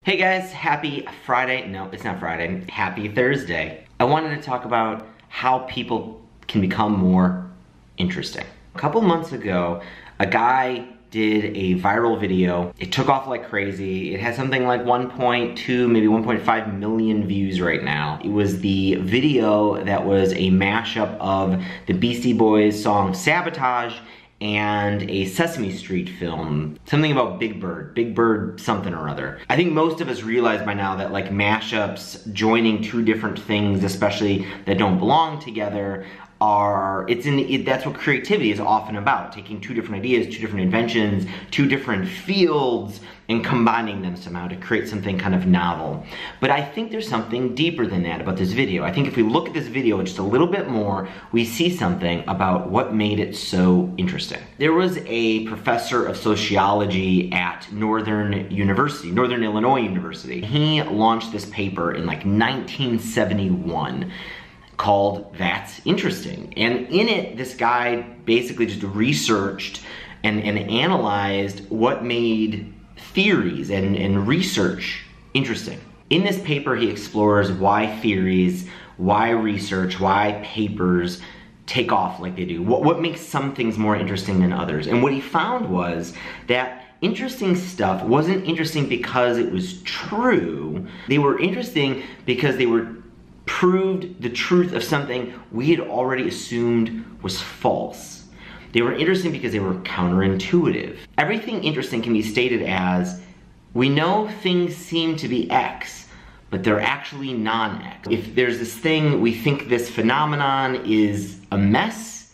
Hey guys, happy Friday. No, it's not Friday. Happy Thursday. I wanted to talk about how people can become more interesting. A couple months ago, a guy did a viral video. It took off like crazy. It has something like 1.2, maybe 1.5 million views right now. It was the video that was a mashup of the Beastie Boys song Sabotage and a Sesame Street film, something about Big Bird something or other. I think most of us realize by now that like mashups, joining two different things, especially that don't belong together, that's what creativity is often about, taking two different ideas, two different inventions, two different fields, and combining them somehow to create something kind of novel. But I think there's something deeper than that about this video. I think if we look at this video just a little bit more, we see something about what made it so interesting. There was a professor of sociology at Northern Illinois University. He launched this paper in like 1971. Called That's Interesting. And in it, this guy basically just researched and analyzed what made theories and research interesting. In this paper, he explores why theories, why research, why papers take off like they do. What makes some things more interesting than others. And what he found was that interesting stuff wasn't interesting because it was true. They were interesting because they proved the truth of something we had already assumed was false. They were interesting because they were counterintuitive. Everything interesting can be stated as, we know things seem to be X, but they're actually non-X. If there's this thing, we think this phenomenon is a mess,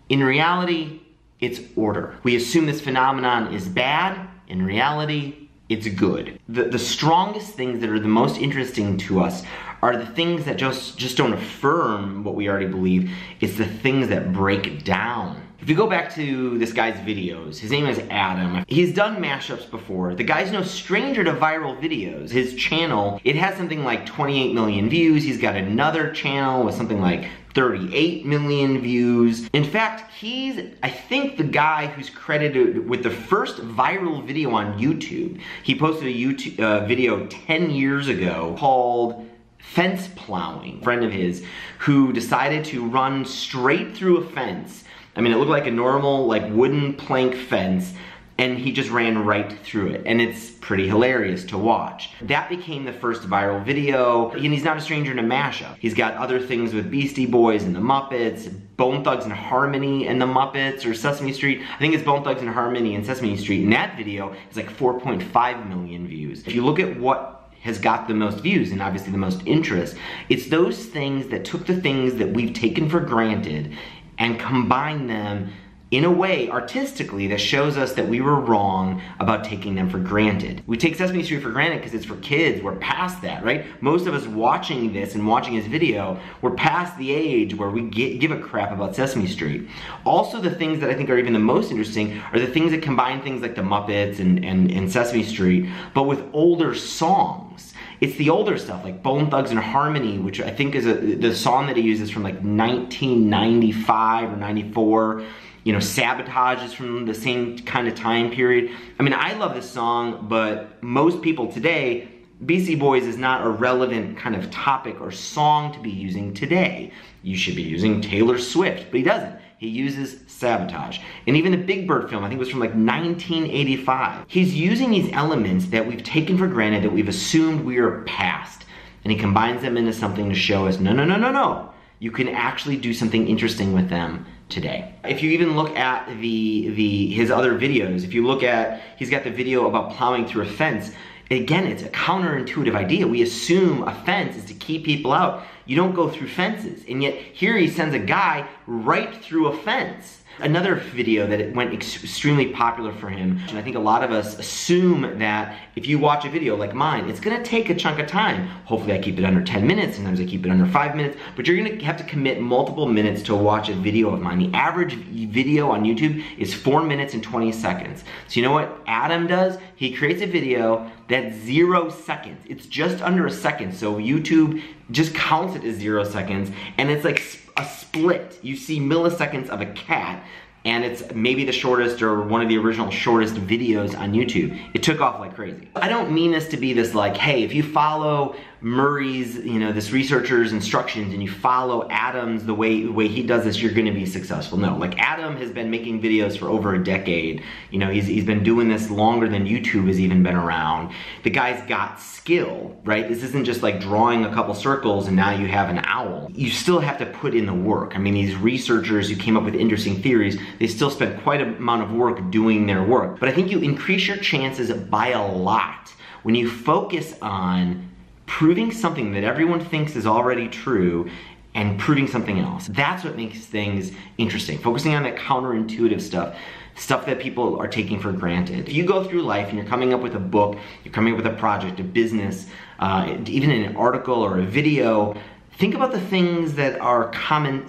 in reality, it's order. We assume this phenomenon is bad, in reality, it's good. The strongest things that are the most interesting to us are the things that just don't affirm what we already believe. It's the things that break down. If you go back to this guy's videos, his name is Adam. He's done mashups before. The guy's no stranger to viral videos. His channel, it has something like 28 million views. He's got another channel with something like 38 million views. In fact, he's, I think, the guy who's credited with the first viral video on YouTube. He posted a YouTube video 10 years ago called fence plowing. A friend of his who decided to run straight through a fence. I mean, it looked like a normal like wooden plank fence, and he just ran right through it. And it's pretty hilarious to watch. That became the first viral video, and he's not a stranger to mashup. He's got other things with Beastie Boys and the Muppets, Bone Thugs and Harmony and the Muppets, or Sesame Street. I think it's Bone Thugs and Harmony and Sesame Street, and that video is like 4.5 million views. If you look at what has got the most views and obviously the most interest, it's those things that took the things that we've taken for granted and combined them in a way, artistically, that shows us that we were wrong about taking them for granted. We take Sesame Street for granted because it's for kids. We're past that, right? Most of us watching this and watching his video, we're past the age where we give a crap about Sesame Street. Also, the things that I think are even the most interesting are the things that combine things like the Muppets and Sesame Street, but with older songs. It's the older stuff, like Bone Thugs and Harmony, which I think is the song that he uses from like 1995 or 94. You know, Sabotage is from the same kind of time period. I mean, I love this song, but most people today, Beastie Boys is not a relevant kind of topic or song to be using today. You should be using Taylor Swift, but he doesn't. He uses Sabotage. And even the Big Bird film, I think it was from like 1985. He's using these elements that we've taken for granted, that we've assumed we are past, and he combines them into something to show us, no, no, no, no, no. You can actually do something interesting with them today. If you even look at his other videos, if you look at, he's got the video about plowing through a fence. Again, it's a counterintuitive idea. We assume a fence is to keep people out. You don't go through fences. And yet here he sends a guy right through a fence. Another video that it went extremely popular for him, and I think a lot of us assume that if you watch a video like mine, it's gonna take a chunk of time. Hopefully I keep it under 10 minutes, sometimes I keep it under 5 minutes, but you're gonna have to commit multiple minutes to watch a video of mine. The average video on YouTube is 4 minutes and 20 seconds. So you know what Adam does? He creates a video that's 0 seconds. It's just under a second, so YouTube just counts it as 0 seconds, and it's like a split. You see milliseconds of a cat, and it's maybe the shortest or one of the original shortest videos on YouTube. It took off like crazy. I don't mean this to be this like, hey, if you follow Murray's, this researcher's instructions and you follow Adam's the way he does this, you're gonna be successful. No, like Adam has been making videos for over a decade. He's been doing this longer than YouTube has even been around. The guy's got skill, right? This isn't just like drawing a couple circles and now you have an owl. You still have to put in the work. I mean, these researchers who came up with interesting theories, they still spent quite an amount of work doing their work. But I think you increase your chances by a lot when you focus on proving something that everyone thinks is already true and proving something else. That's what makes things interesting. Focusing on that counterintuitive stuff that people are taking for granted. If you go through life and you're coming up with a book, you're coming up with a project, a business, even an article or a video, think about the things that are common,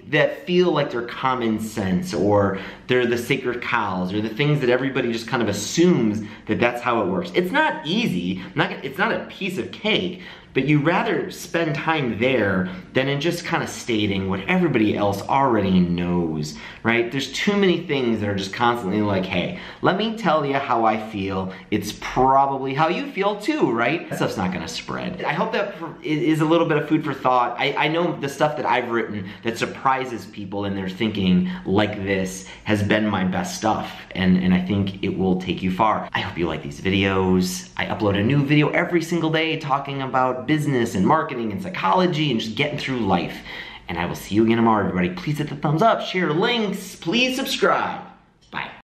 that feel like they're common sense, or they're the sacred cows, or the things that everybody just kind of assumes that that's how it works. It's not easy, it's not a piece of cake, but you rather spend time there than in just kind of stating what everybody else already knows, right? There's too many things that are just constantly like, hey, let me tell you how I feel. It's probably how you feel too, right? That stuff's not gonna spread. I hope that is a little bit of food for thought. I know the stuff that I've written that surprises people in their thinking like this has been my best stuff, and I think it will take you far. I hope you like these videos. I upload a new video every single day talking about business and marketing and psychology and just getting through life. And I will see you again tomorrow, everybody. Please hit the thumbs up, share links, please subscribe. Bye.